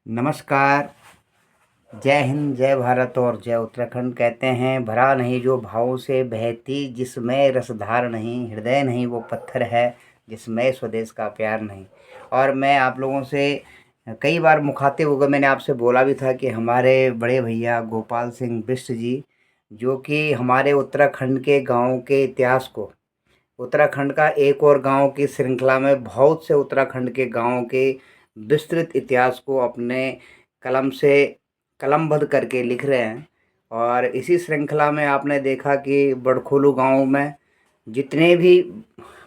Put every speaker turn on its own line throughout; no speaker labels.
नमस्कार। जय हिंद, जय भारत और जय उत्तराखंड। कहते हैं भरा नहीं जो भावों से बहती, जिसमें रसधार नहीं, हृदय नहीं वो पत्थर है, जिसमें स्वदेश का प्यार नहीं। और मैं आप लोगों से कई बार मुखातिब होकर मैंने आपसे बोला भी था कि हमारे बड़े भैया गोपाल सिंह बिष्ट जी, जो कि हमारे उत्तराखंड के गाँव के इतिहास को, उत्तराखंड का एक और गांव की श्रृंखला में बहुत से उत्तराखंड के गांवों के विस्तृत इतिहास को अपने कलम से कलमबद्ध करके लिख रहे हैं। और इसी श्रृंखला में आपने देखा कि बड़खोलू गांव में जितने भी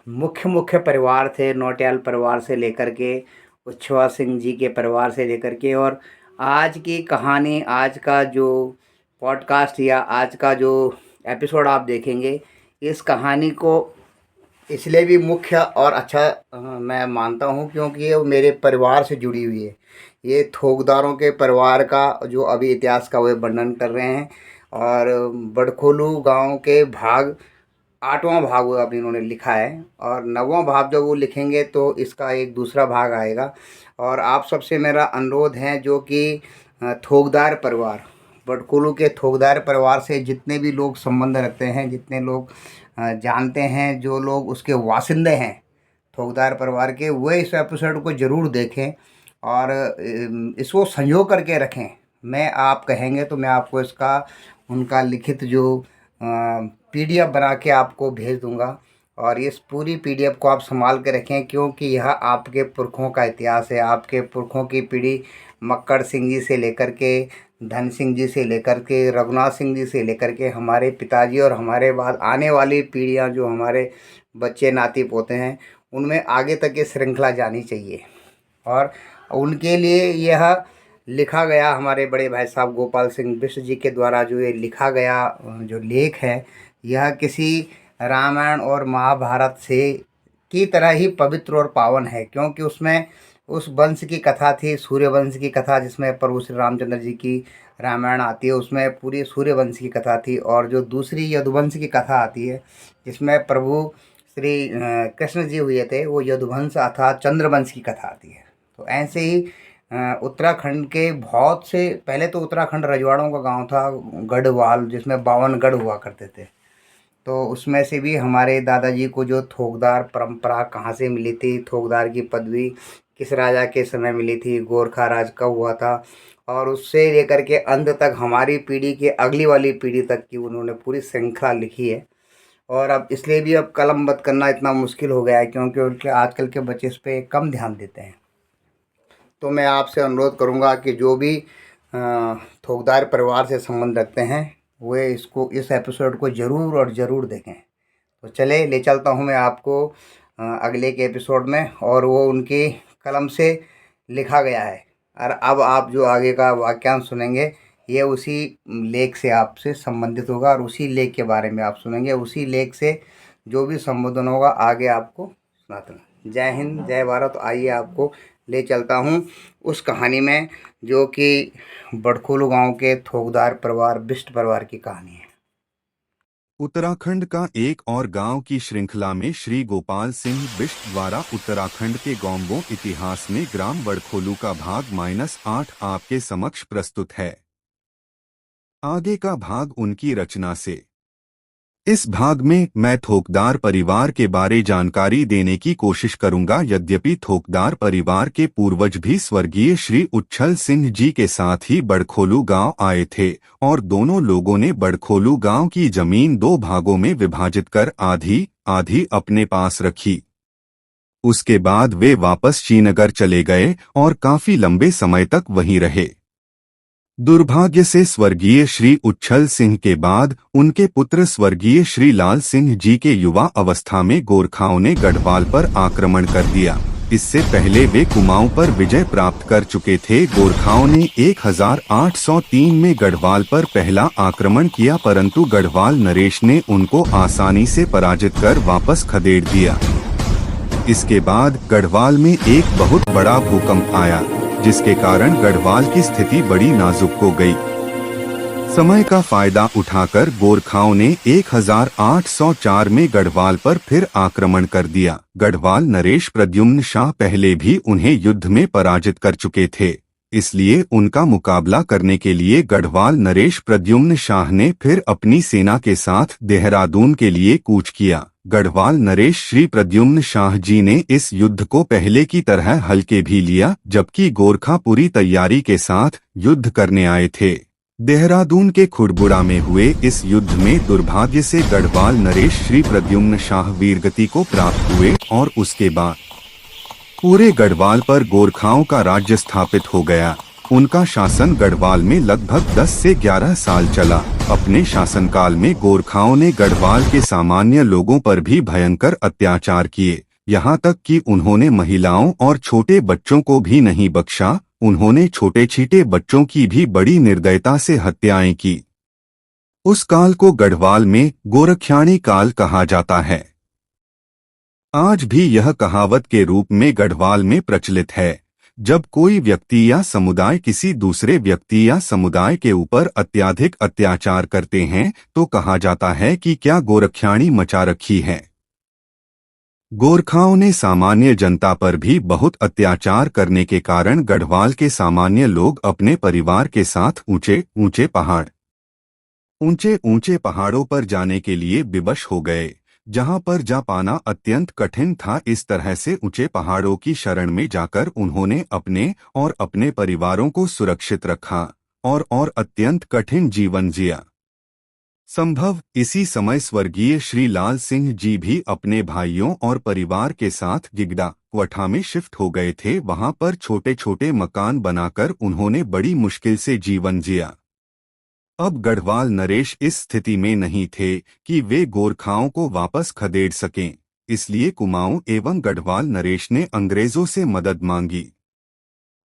मुख्य मुख्य परिवार थे, नौटियाल परिवार से लेकर के उच्छवा सिंह जी के परिवार से लेकर के, और आज की कहानी, आज का जो पॉडकास्ट या आज का जो एपिसोड आप देखेंगे, इस कहानी को इसलिए भी मुख्य और अच्छा मैं मानता हूँ क्योंकि ये मेरे परिवार से जुड़ी हुई है। ये थोकदारों के परिवार का जो अभी इतिहास का वे वर्णन कर रहे हैं। और बड़खोलू गांव के भाग 8वां भाग वो अभी इन्होंने लिखा है, और 9वां भाग जब वो लिखेंगे तो इसका एक दूसरा भाग आएगा। और आप सबसे मेरा अनुरोध है, जो कि थोकदार परिवार, बड़कुलू के थोकदार परिवार से जितने भी लोग संबंध रखते हैं, जितने लोग जानते हैं, जो लोग उसके वासिंदे हैं थोकदार परिवार के, वे इस एपिसोड को ज़रूर देखें और इसको संजो करके रखें। मैं आप कहेंगे तो मैं आपको इसका उनका लिखित जो पीडीएफ बना के आपको भेज दूंगा, और इस पूरी पीडीएफ को आप संभाल के रखें, क्योंकि यह आपके पुरखों का इतिहास है। आपके पुरखों की पीढ़ी मक्कड़ सिंह जी से लेकर के, धन सिंह जी से लेकर के, रघुनाथ सिंह जी से लेकर के हमारे पिताजी और हमारे बाद आने वाली पीढ़ियां, जो हमारे बच्चे नाती पोते हैं, उनमें आगे तक ये श्रृंखला जानी चाहिए। और उनके लिए यह लिखा गया, हमारे बड़े भाई साहब गोपाल सिंह बिष्ट जी के द्वारा जो ये लिखा गया जो लेख है, यह किसी रामायण और महाभारत से की तरह ही पवित्र और पावन है। क्योंकि उसमें उस वंश की कथा थी, सूर्यवंश की कथा, जिसमें प्रभु श्री रामचंद्र जी की रामायण आती है, उसमें पूरी सूर्यवंश की कथा थी। और जो दूसरी यदुवंश की कथा आती है, जिसमें प्रभु श्री कृष्ण जी हुए थे, वो यदुवंश अर्थात चंद्रवंश की कथा आती है। तो ऐसे ही उत्तराखंड के बहुत से, पहले तो उत्तराखंड रजवाड़ों का गांव था, गढ़वाल, जिसमें 52 गढ़ हुआ करते थे। तो उसमें से भी हमारे दादाजी को जो थोकदार परंपरा कहाँ से मिली थी, थोकदार की पदवी किस राजा के समय मिली थी, गोरखा राज कब हुआ था, और उससे लेकर के अंत तक हमारी पीढ़ी के अगली वाली पीढ़ी तक की उन्होंने पूरी श्रृंखला लिखी है। और अब इसलिए भी अब कलमबद्ध करना इतना मुश्किल हो गया है, क्योंकि उनके आजकल के बच्चे इस पर कम ध्यान देते हैं। तो मैं आपसे अनुरोध करूंगा कि जो भी थोकदार परिवार से संबंध रखते हैं, वे इस एपिसोड को ज़रूर और ज़रूर देखें। तो चले ले चलता हूं मैं आपको अगले के एपिसोड में, और वो उनकी कलम से लिखा गया है। और अब आप जो आगे का वाक्यांश सुनेंगे, ये उसी लेख से आपसे संबंधित होगा, और उसी लेख के बारे में आप सुनेंगे। उसी लेख से जो भी संबोधन होगा आगे आपको सुनाता हूँ। जय हिंद, जय भारत। तो आइए आपको ले चलता हूँ उस कहानी में, जो कि बड़खोलू गांव के थोकदार परिवार, बिष्ट परिवार की कहानी है।
उत्तराखंड का एक और गांव की श्रृंखला में श्री गोपाल सिंह बिष्ट द्वारा उत्तराखंड के गांवों इतिहास में ग्राम बड़खोलू का भाग -8 आपके समक्ष प्रस्तुत है। आगे का भाग उनकी रचना से। इस भाग में मैं थोकदार परिवार के बारे जानकारी देने की कोशिश करूंगा। यद्यपि थोकदार परिवार के पूर्वज भी स्वर्गीय श्री उच्छल सिंह जी के साथ ही बड़खोलू गांव आए थे, और दोनों लोगों ने बड़खोलू गांव की जमीन 2 भागों में विभाजित कर आधी आधी अपने पास रखी। उसके बाद वे वापस श्रीनगर चले गए और काफी लंबे समय तक वहीं रहे। दुर्भाग्य से स्वर्गीय श्री उच्छल सिंह के बाद उनके पुत्र स्वर्गीय श्री लाल सिंह जी के युवा अवस्था में गोरखाओं ने गढ़वाल पर आक्रमण कर दिया। इससे पहले वे कुमाऊं पर विजय प्राप्त कर चुके थे। गोरखाओं ने 1803 में गढ़वाल पर पहला आक्रमण किया, परंतु गढ़वाल नरेश ने उनको आसानी से पराजित कर वापस खदेड़ दिया। इसके बाद गढ़वाल में एक बहुत बड़ा भूकंप आया, जिसके कारण गढ़वाल की स्थिति बड़ी नाजुक हो गई। समय का फायदा उठाकर गोरखाओं ने 1804 में गढ़वाल पर फिर आक्रमण कर दिया। गढ़वाल नरेश प्रद्युम्न शाह पहले भी उन्हें युद्ध में पराजित कर चुके थे। इसलिए उनका मुकाबला करने के लिए गढ़वाल नरेश प्रद्युम्न शाह ने फिर अपनी सेना के साथ देहरादून के लिए कूच किया। गढ़वाल नरेश श्री प्रद्युम्न शाह जी ने इस युद्ध को पहले की तरह हल्के भी लिया, जबकि गोरखा पूरी तैयारी के साथ युद्ध करने आए थे। देहरादून के खुड़बुड़ा में हुए इस युद्ध में दुर्भाग्य से गढ़वाल नरेश श्री प्रद्युम्न शाह वीरगति को प्राप्त हुए और उसके बाद पूरे गढ़वाल पर गोरखाओं का राज्य स्थापित हो गया। उनका शासन गढ़वाल में लगभग 10 से 11 साल चला। अपने शासनकाल में गोरखाओं ने गढ़वाल के सामान्य लोगों पर भी भयंकर अत्याचार किए, यहाँ तक कि उन्होंने महिलाओं और छोटे बच्चों को भी नहीं बख्शा। उन्होंने छोटे छोटे बच्चों की भी बड़ी निर्दयता से हत्याएं की। उस काल को गढ़वाल में गोरख्याणी काल कहा जाता है। आज भी यह कहावत के रूप में गढ़वाल में प्रचलित है। जब कोई व्यक्ति या समुदाय किसी दूसरे व्यक्ति या समुदाय के ऊपर अत्यधिक अत्याचार करते हैं तो कहा जाता है कि क्या गोरख्याणी मचा रखी है। गोरखाओं ने सामान्य जनता पर भी बहुत अत्याचार करने के कारण गढ़वाल के सामान्य लोग अपने परिवार के साथ ऊंचे ऊंचे पहाड़ों पर जाने के लिए विवश हो गए, जहां पर जा पाना अत्यंत कठिन था। इस तरह से ऊंचे पहाड़ों की शरण में जाकर उन्होंने अपने और अपने परिवारों को सुरक्षित रखा और अत्यंत कठिन जीवन जिया। संभव इसी समय स्वर्गीय श्री लाल सिंह जी भी अपने भाइयों और परिवार के साथ गिगड़ा क्वठा में शिफ्ट हो गए थे। वहां पर छोटे छोटे मकान बनाकर उन्होंने बड़ी मुश्किल से जीवन जिया। अब गढ़वाल नरेश इस स्थिति में नहीं थे कि वे गोरखाओं को वापस खदेड़ सकें, इसलिए कुमाऊं एवं गढ़वाल नरेश ने अंग्रेजों से मदद मांगी।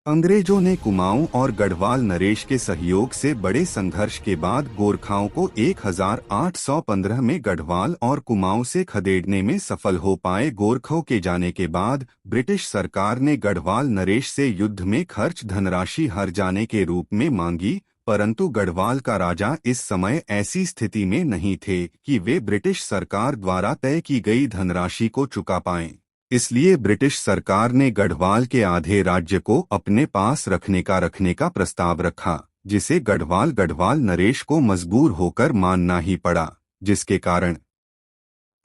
अंग्रेजों ने कुमाऊं और गढ़वाल नरेश के सहयोग से बड़े संघर्ष के बाद गोरखाओं को 1815 में गढ़वाल और कुमाऊं से खदेड़ने में सफल हो पाए। गोरखों के जाने के बाद ब्रिटिश सरकार ने गढ़वाल नरेश से युद्ध में खर्च धनराशि हर जाने के रूप में मांगी, परंतु गढ़वाल का राजा इस समय ऐसी स्थिति में नहीं थे कि वे ब्रिटिश सरकार द्वारा तय की गई धनराशि को चुका पाएं। इसलिए ब्रिटिश सरकार ने गढ़वाल के आधे राज्य को अपने पास रखने का प्रस्ताव रखा, जिसे गढ़वाल नरेश को मजबूर होकर मानना ही पड़ा, जिसके कारण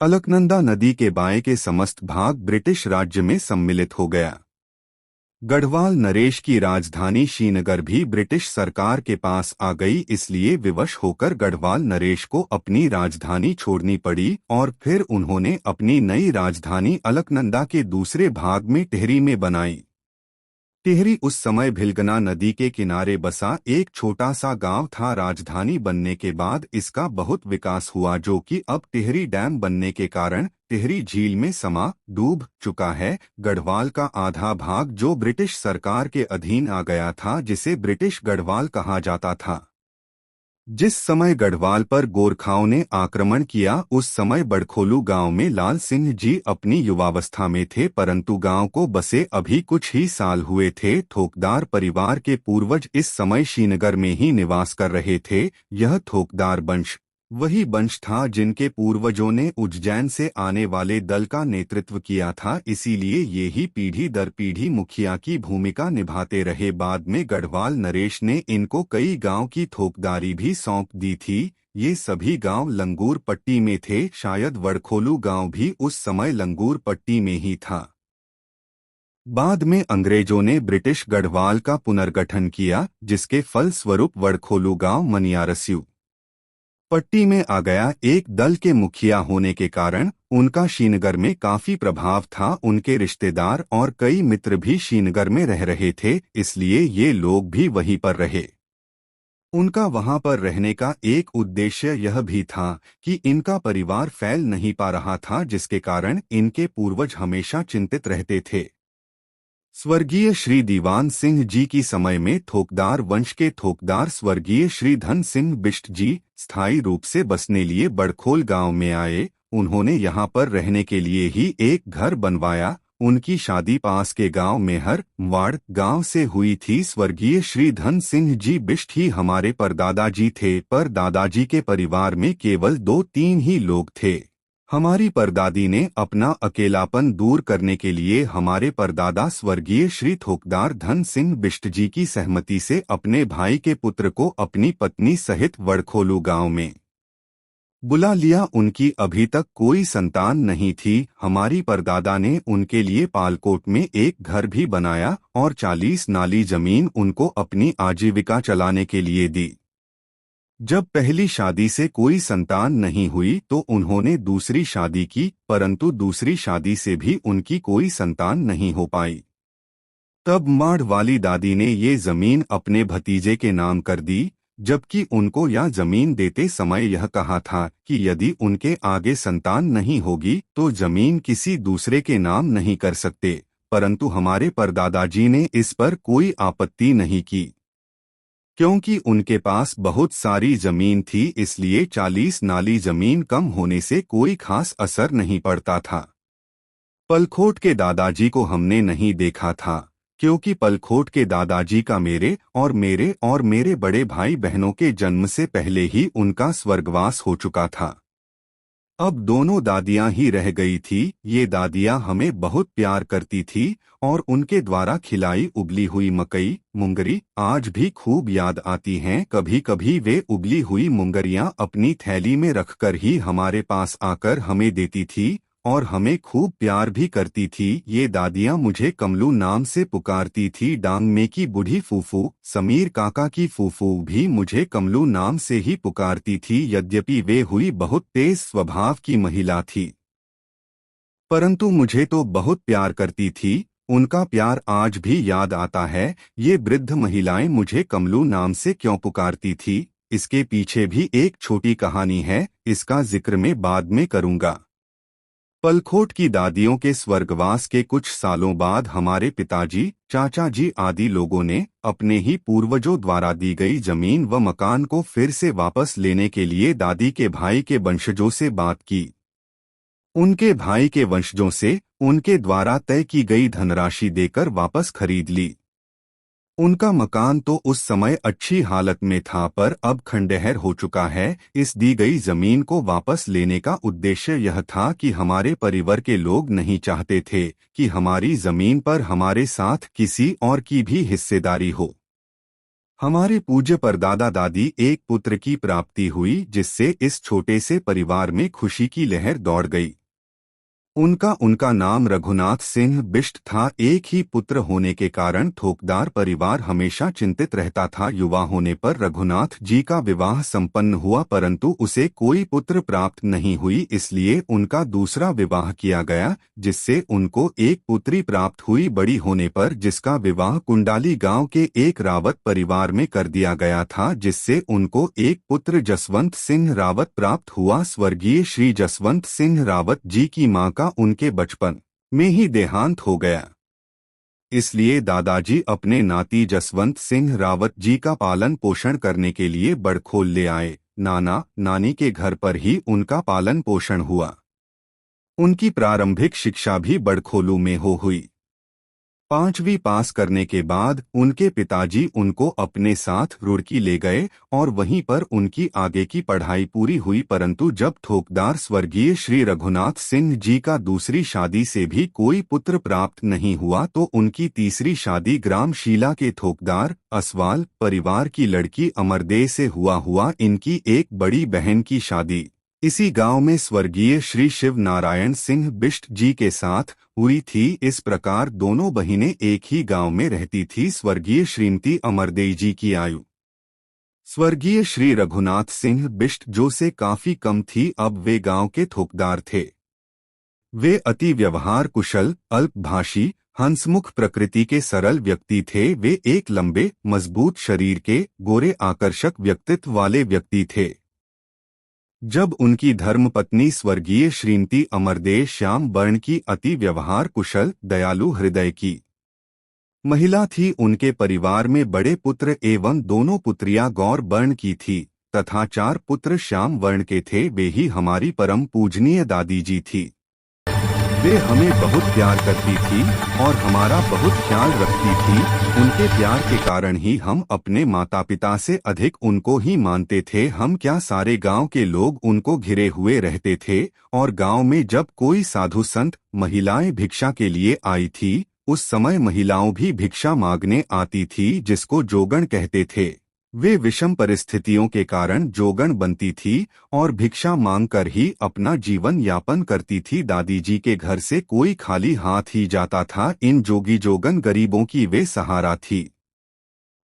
अलकनंदा नदी के बाएं के समस्त भाग ब्रिटिश राज्य में सम्मिलित हो गया। गढ़वाल नरेश की राजधानी श्रीनगर भी ब्रिटिश सरकार के पास आ गई, इसलिए विवश होकर गढ़वाल नरेश को अपनी राजधानी छोड़नी पड़ी और फिर उन्होंने अपनी नई राजधानी अलकनंदा के दूसरे भाग में टिहरी में बनाई। टिहरी उस समय भिलगना नदी के किनारे बसा एक छोटा सा गांव था। राजधानी बनने के बाद इसका बहुत विकास हुआ, जो कि अब टिहरी डैम बनने के कारण टिहरी झील में डूब चुका है। गढ़वाल का आधा भाग जो ब्रिटिश सरकार के अधीन आ गया था, जिसे ब्रिटिश गढ़वाल कहा जाता था। जिस समय गढ़वाल पर गोरखाओं ने आक्रमण किया उस समय बड़खोलू गांव में लाल सिंह जी अपनी युवावस्था में थे, परंतु गांव को बसे अभी कुछ ही साल हुए थे। थोकदार परिवार के पूर्वज इस समय श्रीनगर में ही निवास कर रहे थे। यह थोकदार वंश वही वंश था जिनके पूर्वजों ने उज्जैन से आने वाले दल का नेतृत्व किया था, इसीलिए ये ही पीढ़ी दर पीढ़ी मुखिया की भूमिका निभाते रहे। बाद में गढ़वाल नरेश ने इनको कई गांव की थोकदारी भी सौंप दी थी। ये सभी गांव लंगूर पट्टी में थे, शायद वड़खोलू गांव भी उस समय लंगूर पट्टी में ही था। बाद में अंग्रेजों ने ब्रिटिश गढ़वाल का पुनर्गठन किया, जिसके फलस्वरूप वड़खोलू गांव मनियारस्यू पट्टी में आ गया। एक दल के मुखिया होने के कारण उनका श्रीनगर में काफी प्रभाव था। उनके रिश्तेदार और कई मित्र भी श्रीनगर में रह रहे थे, इसलिए ये लोग भी वहीं पर रहे। उनका वहां पर रहने का एक उद्देश्य यह भी था कि इनका परिवार फैल नहीं पा रहा था, जिसके कारण इनके पूर्वज हमेशा चिंतित रहते थे। स्वर्गीय श्री दीवान सिंह जी की समय में थोकदार वंश के थोकदार स्वर्गीय श्री धन सिंह बिष्ट जी स्थायी रूप से बसने लिए बड़खोल गांव में आए। उन्होंने यहां पर रहने के लिए ही एक घर बनवाया। उनकी शादी पास के गांव मेहर वाड़ गांव से हुई थी। स्वर्गीय श्री धन सिंह जी बिष्ट ही हमारे परदादा जी थे, पर दादाजी के परिवार में केवल 2-3 ही लोग थे। हमारी परदादी ने अपना अकेलापन दूर करने के लिए हमारे परदादा स्वर्गीय श्री थोकदार धन सिंह बिष्ट जी की सहमति से अपने भाई के पुत्र को अपनी पत्नी सहित वड़खोलू गांव में बुला लिया। उनकी अभी तक कोई संतान नहीं थी। हमारी परदादा ने उनके लिए पालकोट में एक घर भी बनाया और 40 नाली जमीन उनको अपनी आजीविका चलाने के लिए दी। जब पहली शादी से कोई संतान नहीं हुई तो उन्होंने दूसरी शादी की, परंतु दूसरी शादी से भी उनकी कोई संतान नहीं हो पाई। तब माढ़ वाली दादी ने ये जमीन अपने भतीजे के नाम कर दी, जबकि उनको यह जमीन देते समय यह कहा था कि यदि उनके आगे संतान नहीं होगी तो जमीन किसी दूसरे के नाम नहीं कर सकते। परंतु हमारे परदादाजी ने इस पर कोई आपत्ति नहीं की, क्योंकि उनके पास बहुत सारी जमीन थी, इसलिए 40 नाली जमीन कम होने से कोई खास असर नहीं पड़ता था। पलखोट के दादाजी को हमने नहीं देखा था, क्योंकि पलखोट के दादाजी का मेरे और मेरे बड़े भाई बहनों के जन्म से पहले ही उनका स्वर्गवास हो चुका था। अब दोनों दादियां ही रह गई थी। ये दादियां हमें बहुत प्यार करती थी और उनके द्वारा खिलाई उबली हुई मकई, मुंगरी आज भी खूब याद आती हैं। कभी कभी वे उबली हुई मुंगरियां अपनी थैली में रखकर ही हमारे पास आकर हमें देती थी और हमें खूब प्यार भी करती थी। ये दादियां मुझे कमलू नाम से पुकारती थी। डांग में की बूढ़ी फूफू, समीर काका की फूफू भी मुझे कमलू नाम से ही पुकारती थी। यद्यपि वे हुई बहुत तेज स्वभाव की महिला थी, परंतु मुझे तो बहुत प्यार करती थी। उनका प्यार आज भी याद आता है। ये वृद्ध महिलाएं मुझे कमलू नाम से क्यों पुकारती थी, इसके पीछे भी एक छोटी कहानी है, इसका जिक्र मैं बाद में करूंगा। पलखोट की दादियों के स्वर्गवास के कुछ सालों बाद हमारे पिताजी, चाचा जी आदि लोगों ने अपने ही पूर्वजों द्वारा दी गई जमीन व मकान को फिर से वापस लेने के लिए दादी के भाई के वंशजों से बात की। उनके भाई के वंशजों से उनके द्वारा तय की गई धनराशि देकर वापस खरीद ली। उनका मकान तो उस समय अच्छी हालत में था, पर अब खंडहर हो चुका है। इस दी गई जमीन को वापस लेने का उद्देश्य यह था कि हमारे परिवार के लोग नहीं चाहते थे कि हमारी जमीन पर हमारे साथ किसी और की भी हिस्सेदारी हो। हमारे पूज्य परदादा दादी एक पुत्र की प्राप्ति हुई, जिससे इस छोटे से परिवार में खुशी की लहर दौड़ गई। उनका नाम रघुनाथ सिंह बिष्ट था। एक ही पुत्र होने के कारण ठोकदार परिवार हमेशा चिंतित रहता था। युवा होने पर रघुनाथ जी का विवाह संपन्न हुआ, परंतु उसे कोई पुत्र प्राप्त नहीं हुई, इसलिए उनका दूसरा विवाह किया गया, जिससे उनको एक पुत्री प्राप्त हुई। बड़ी होने पर जिसका विवाह कुंडाली गांव के एक रावत परिवार में कर दिया गया था, जिससे उनको एक पुत्र जसवंत सिंह रावत प्राप्त हुआ। स्वर्गीय श्री जसवंत सिंह रावत जी की मां का उनके बचपन में ही देहांत हो गया, इसलिए दादाजी अपने नाती जसवंत सिंह रावत जी का पालन पोषण करने के लिए बड़खोल ले आए। नाना नानी के घर पर ही उनका पालन पोषण हुआ। उनकी प्रारंभिक शिक्षा भी बड़खोलू में हुई। 5वीं पास करने के बाद उनके पिताजी उनको अपने साथ रुड़की ले गए और वहीं पर उनकी आगे की पढ़ाई पूरी हुई। परंतु जब ठोकदार स्वर्गीय श्री रघुनाथ सिंह जी का दूसरी शादी से भी कोई पुत्र प्राप्त नहीं हुआ, तो उनकी तीसरी शादी ग्राम शीला के ठोकदार असवाल परिवार की लड़की अमरदेव से हुआ। इनकी एक बड़ी बहन की शादी इसी गांव में स्वर्गीय श्री शिव नारायण सिंह बिष्ट जी के साथ हुई थी। इस प्रकार दोनों बहिनें एक ही गांव में रहती थी। स्वर्गीय श्रीमती अमरदेव जी की आयु स्वर्गीय श्री रघुनाथ सिंह बिष्ट जो से काफी कम थी। अब वे गांव के ठोकदार थे। वे अति व्यवहार कुशल, अल्पभाषी, हंसमुख प्रकृति के सरल व्यक्ति थे। वे एक लंबे मजबूत शरीर के गोरे आकर्षक व्यक्तित्व वाले व्यक्ति थे। जब उनकी धर्मपत्नी स्वर्गीय श्रीमती अमरदेव श्याम वर्ण की अति व्यवहार कुशल, दयालु हृदय की महिला थी। उनके परिवार में बड़े पुत्र एवं दोनों पुत्रियां गौर वर्ण की थी तथा 4 पुत्र श्याम वर्ण के थे। वे ही हमारी परम पूजनीय दादी जी थी। वे हमें बहुत प्यार करती थी और हमारा बहुत ख्याल रखती थी। उनके प्यार के कारण ही हम अपने माता पिता से अधिक उनको ही मानते थे। हम क्या, सारे गांव के लोग उनको घिरे हुए रहते थे और गांव में जब कोई साधु संत महिलाएं भिक्षा के लिए आई थी, उस समय महिलाओं भी भिक्षा मांगने आती थी, जिसको जोगण कहते थे। वे विषम परिस्थितियों के कारण जोगण बनती थी और भिक्षा मांगकर ही अपना जीवन यापन करती थी। दादी जी के घर से कोई खाली हाथ ही जाता था। इन जोगी जोगन गरीबों की वे सहारा थी।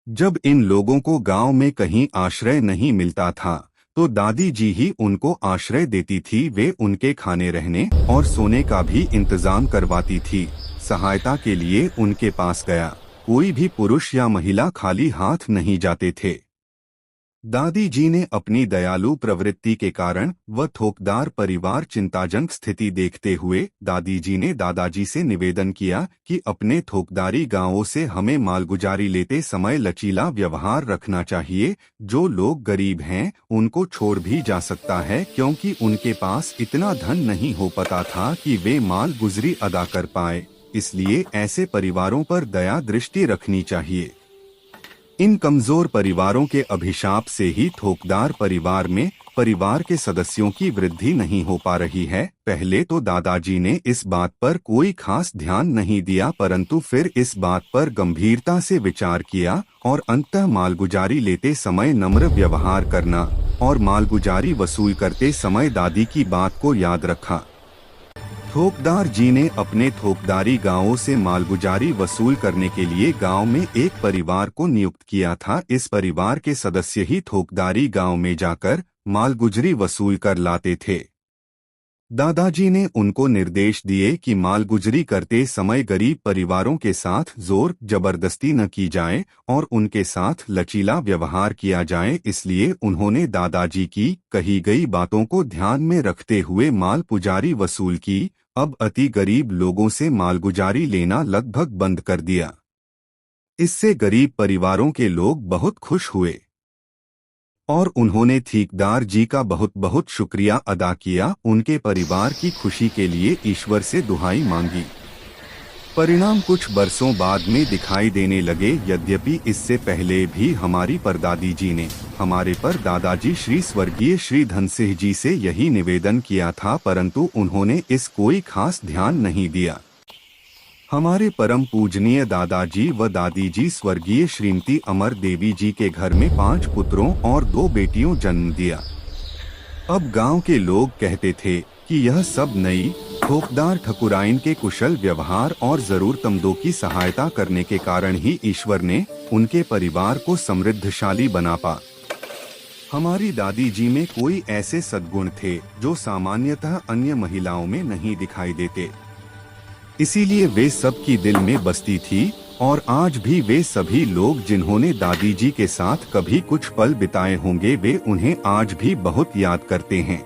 जब इन लोगों को गांव में कहीं आश्रय नहीं मिलता था तो दादी जी ही उनको आश्रय देती थी। वे उनके खाने, रहने और सोने का भी इंतजाम करवाती थी। सहायता के लिए उनके पास गया कोई भी पुरुष या महिला खाली हाथ नहीं जाते थे। दादी जी ने अपनी दयालु प्रवृत्ति के कारण व थोकदार परिवार चिंताजनक स्थिति देखते हुए दादी जी ने दादाजी से निवेदन किया कि अपने थोकदारी गांवों से हमें मालगुजारी लेते समय लचीला व्यवहार रखना चाहिए। जो लोग गरीब हैं उनको छोड़ भी जा सकता है, क्योंकि उनके पास इतना धन नहीं हो पाता था कि वे माल गुजरी अदा कर पाए। इसलिए ऐसे परिवारों पर दया दृष्टि रखनी चाहिए। इन कमजोर परिवारों के अभिशाप से ही थोकदार परिवार में परिवार के सदस्यों की वृद्धि नहीं हो पा रही है। पहले तो दादाजी ने इस बात पर कोई खास ध्यान नहीं दिया, परंतु फिर इस बात पर गंभीरता से विचार किया और अंततः मालगुजारी लेते समय नम्र व्यवहार करना और मालगुजारी वसूल करते समय दादी की बात को याद रखा। थोकदार जी ने अपने थोकदारी गांवों से मालगुजारी वसूल करने के लिए गांव में एक परिवार को नियुक्त किया था। इस परिवार के सदस्य ही थोकदारी गांव में जाकर मालगुजरी वसूल कर लाते थे। दादाजी ने उनको निर्देश दिए कि मालगुजरी करते समय गरीब परिवारों के साथ जोर जबरदस्ती न की जाए और उनके साथ लचीला व्यवहार किया जाए। इसलिए उन्होंने दादाजी की कही गई बातों को ध्यान में रखते हुए माल पुजारी वसूल की। अब अति गरीब लोगों से मालगुजारी लेना लगभग बंद कर दिया। इससे गरीब परिवारों के लोग बहुत खुश हुए और उन्होंने ठीकदार जी का बहुत बहुत शुक्रिया अदा किया। उनके परिवार की खुशी के लिए ईश्वर से दुहाई मांगी। परिणाम कुछ बरसों बाद में दिखाई देने लगे। यद्यपि इससे पहले भी हमारी परदादी जी ने हमारे पर दादाजी श्री स्वर्गीय श्री धन सिंह जी से यही निवेदन किया था, परंतु उन्होंने इस कोई खास ध्यान नहीं दिया। हमारे परम पूजनीय दादाजी व दादी जी स्वर्गीय श्रीमती अमर देवी जी के घर में 5 पुत्रों और 2 बेटियों जन्म दिया। अब गांव के लोग कहते थे कि यह सब नई थोकदार ठकुराइन के कुशल व्यवहार और जरूरतमंदों की सहायता करने के कारण ही ईश्वर ने उनके परिवार को समृद्धशाली बना पा। हमारी दादी जी में कोई ऐसे सद्गुण थे जो सामान्यतः अन्य महिलाओं में नहीं दिखाई देते, इसीलिए वे सबकी दिल में बसती थी। और आज भी वे सभी लोग जिन्होंने दादी जी के साथ कभी कुछ पल बिताए होंगे, वे उन्हें आज भी बहुत याद करते हैं।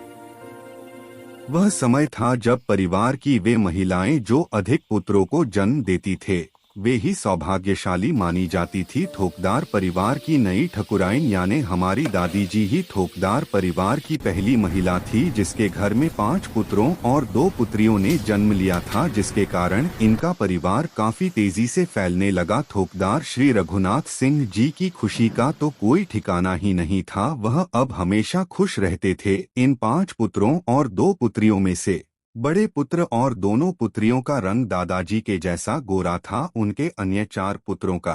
वह समय था जब परिवार की वे महिलाएं जो अधिक पुत्रों को जन्म देती थे वे ही सौभाग्यशाली मानी जाती थी। थोकदार परिवार की नई ठकुराइन यानी हमारी दादी जी ही थोकदार परिवार की पहली महिला थी जिसके घर में 5 पुत्रों और 2 पुत्रियों ने जन्म लिया था, जिसके कारण इनका परिवार काफी तेजी से फैलने लगा। थोकदार श्री रघुनाथ सिंह जी की खुशी का तो कोई ठिकाना ही नहीं था। वह अब हमेशा खुश रहते थे। इन 5 पुत्रों और 2 पुत्रियों में से बड़े पुत्र और दोनों पुत्रियों का रंग दादाजी के जैसा गोरा था। उनके अन्य 4 पुत्रों का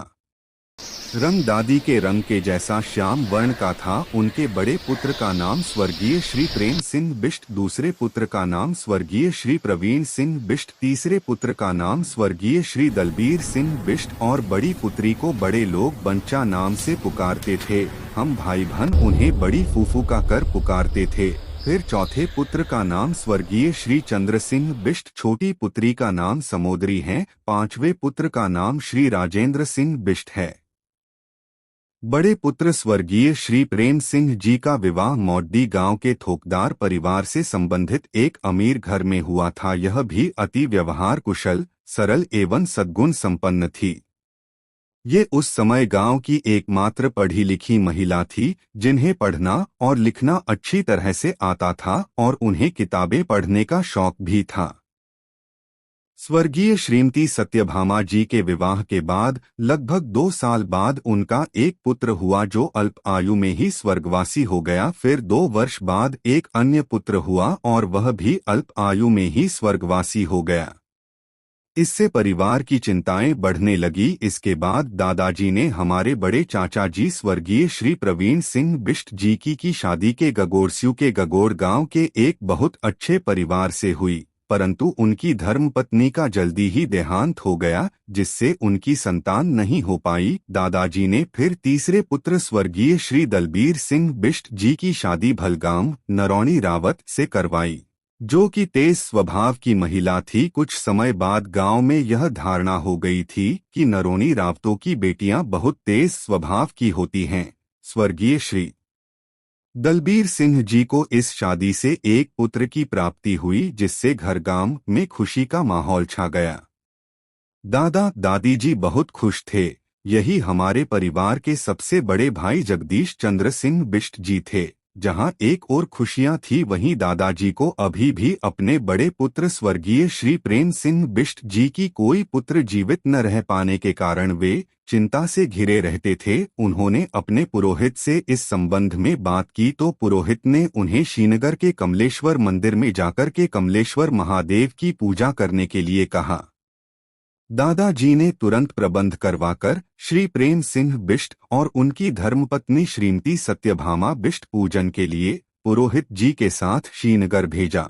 रंग दादी के रंग के जैसा श्याम वर्ण का था। उनके बड़े पुत्र का नाम स्वर्गीय श्री प्रेम सिंह बिष्ट, दूसरे पुत्र का नाम स्वर्गीय श्री प्रवीण सिंह बिष्ट, तीसरे पुत्र का नाम स्वर्गीय श्री दलबीर सिंह बिष्ट और बड़ी पुत्री को बड़े लोग बंचा नाम से पुकारते थे। हम भाई बहन उन्हें बड़ी फूफू का कर पुकारते थे। फिर चौथे पुत्र का नाम स्वर्गीय श्री चंद्र सिंह बिष्ट, छोटी पुत्री का नाम समोदरी है, 5वें पुत्र का नाम श्री राजेंद्र सिंह बिष्ट है। बड़े पुत्र स्वर्गीय श्री प्रेम सिंह जी का विवाह मौड्डी गांव के थोकदार परिवार से संबंधित एक अमीर घर में हुआ था। यह भी अति व्यवहार कुशल, सरल एवं सद्गुण संपन्न थी। ये उस समय गांव की एकमात्र पढ़ी लिखी महिला थी जिन्हें पढ़ना और लिखना अच्छी तरह से आता था और उन्हें किताबें पढ़ने का शौक भी था। स्वर्गीय श्रीमती सत्यभामा जी के विवाह के बाद लगभग 2 साल बाद उनका एक पुत्र हुआ जो अल्प आयु में ही स्वर्गवासी हो गया। फिर 2 वर्ष बाद एक अन्य पुत्र हुआ और वह भी अल्प आयु में ही स्वर्गवासी हो गया। इससे परिवार की चिंताएं बढ़ने लगी। इसके बाद दादाजी ने हमारे बड़े चाचा जी स्वर्गीय श्री प्रवीण सिंह बिष्ट जी की शादी के गगोरस्यू के गगोर गांव के एक बहुत अच्छे परिवार से हुई, परंतु उनकी धर्मपत्नी का जल्दी ही देहांत हो गया, जिससे उनकी संतान नहीं हो पाई। दादाजी ने फिर तीसरे पुत्र स्वर्गीय श्री दलबीर सिंह बिष्ट जी की शादी भलगाम नरौनी रावत से करवाई, जो कि तेज स्वभाव की महिला थी। कुछ समय बाद गांव में यह धारणा हो गई थी कि नरौनी रावतों की बेटियां बहुत तेज स्वभाव की होती हैं। स्वर्गीय श्री दलबीर सिंह जी को इस शादी से एक पुत्र की प्राप्ति हुई, जिससे घर गांव में खुशी का माहौल छा गया। दादा दादी जी बहुत खुश थे। यही हमारे परिवार के सबसे बड़े भाई जगदीश चंद्र सिंह बिष्ट जी थे। जहां एक और खुशियां थी, वहीं दादाजी को अभी भी अपने बड़े पुत्र स्वर्गीय श्री प्रेम सिंह बिष्ट जी की कोई पुत्र जीवित न रह पाने के कारण वे चिंता से घिरे रहते थे। उन्होंने अपने पुरोहित से इस संबंध में बात की तो पुरोहित ने उन्हें श्रीनगर के कमलेश्वर मंदिर में जाकर के कमलेश्वर महादेव की पूजा करने के लिए कहा। दादाजी ने तुरंत प्रबंध करवाकर श्री प्रेम सिंह बिष्ट और उनकी धर्मपत्नी श्रीमती सत्यभामा बिष्ट पूजन के लिए पुरोहित जी के साथ श्रीनगर भेजा।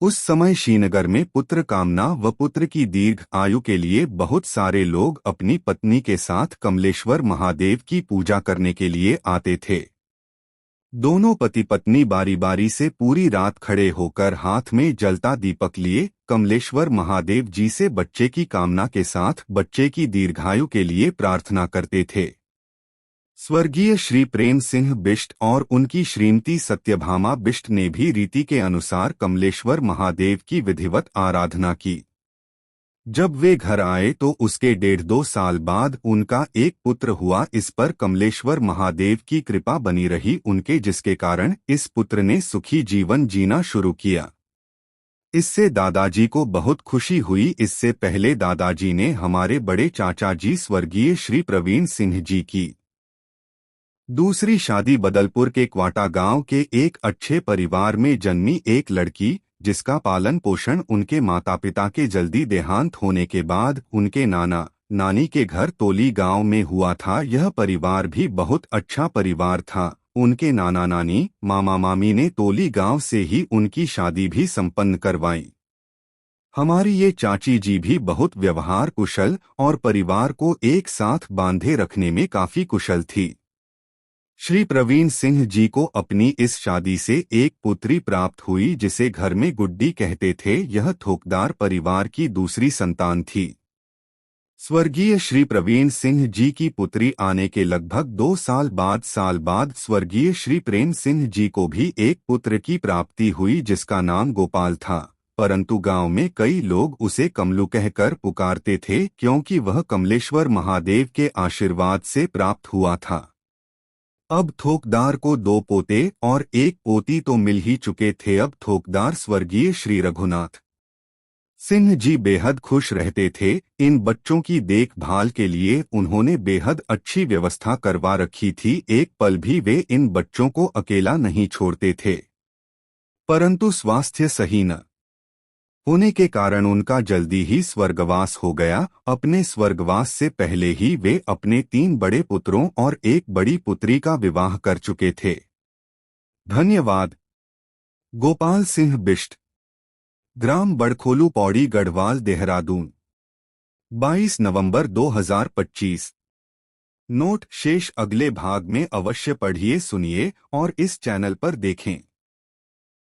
उस समय श्रीनगर में पुत्र कामना व पुत्र की दीर्घ आयु के लिए बहुत सारे लोग अपनी पत्नी के साथ कमलेश्वर महादेव की पूजा करने के लिए आते थे। दोनों पति पत्नी बारी बारी से पूरी रात खड़े होकर हाथ में जलता दीपक लिए कमलेश्वर महादेव जी से बच्चे की कामना के साथ बच्चे की दीर्घायु के लिए प्रार्थना करते थे। स्वर्गीय श्री प्रेम सिंह बिष्ट और उनकी श्रीमती सत्यभामा बिष्ट ने भी रीति के अनुसार कमलेश्वर महादेव की विधिवत आराधना की। जब वे घर आए तो उसके 1.5-2 साल बाद उनका एक पुत्र हुआ। इस पर कमलेश्वर महादेव की कृपा बनी रही उनके, जिसके कारण इस पुत्र ने सुखी जीवन जीना शुरू किया। इससे दादाजी को बहुत खुशी हुई। इससे पहले दादाजी ने हमारे बड़े चाचा जी स्वर्गीय श्री प्रवीण सिंह जी की दूसरी शादी बदलपुर के क्वाटा गांव के एक अच्छे परिवार में जन्मी एक लड़की, जिसका पालन पोषण उनके माता पिता के जल्दी देहांत होने के बाद उनके नाना नानी के घर तोली गांव में हुआ था। यह परिवार भी बहुत अच्छा परिवार था। उनके नाना नानी मामा मामी ने तोली गांव से ही उनकी शादी भी संपन्न करवाई। हमारी ये चाची जी भी बहुत व्यवहार कुशल और परिवार को एक साथ बांधे रखने में काफी कुशल थी। श्री प्रवीण सिंह जी को अपनी इस शादी से एक पुत्री प्राप्त हुई, जिसे घर में गुड्डी कहते थे। यह थोकदार परिवार की दूसरी संतान थी। स्वर्गीय श्री प्रवीण सिंह जी की पुत्री आने के लगभग 2 साल बाद स्वर्गीय श्री प्रेम सिंह जी को भी एक पुत्र की प्राप्ति हुई, जिसका नाम गोपाल था, परंतु गांव में कई लोग उसे कमलू कहकर पुकारते थे, क्योंकि वह कमलेश्वर महादेव के आशीर्वाद से प्राप्त हुआ था। अब थोकदार को 2 पोते और 1 पोती तो मिल ही चुके थे। अब थोकदार स्वर्गीय श्री रघुनाथ सिंह जी बेहद खुश रहते थे। इन बच्चों की देखभाल के लिए उन्होंने बेहद अच्छी व्यवस्था करवा रखी थी। एक पल भी वे इन बच्चों को अकेला नहीं छोड़ते थे, परंतु स्वास्थ्य सही न होने के कारण उनका जल्दी ही स्वर्गवास हो गया। अपने स्वर्गवास से पहले ही वे अपने 3 बड़े पुत्रों और 1 बड़ी पुत्री का विवाह कर चुके थे। धन्यवाद। गोपाल सिंह बिष्ट, ग्राम बड़खोलू, पौड़ी गढ़वाल, देहरादून, 22 नवंबर 2025। नोट: शेष अगले भाग में अवश्य पढ़िए, सुनिए और इस चैनल पर देखें।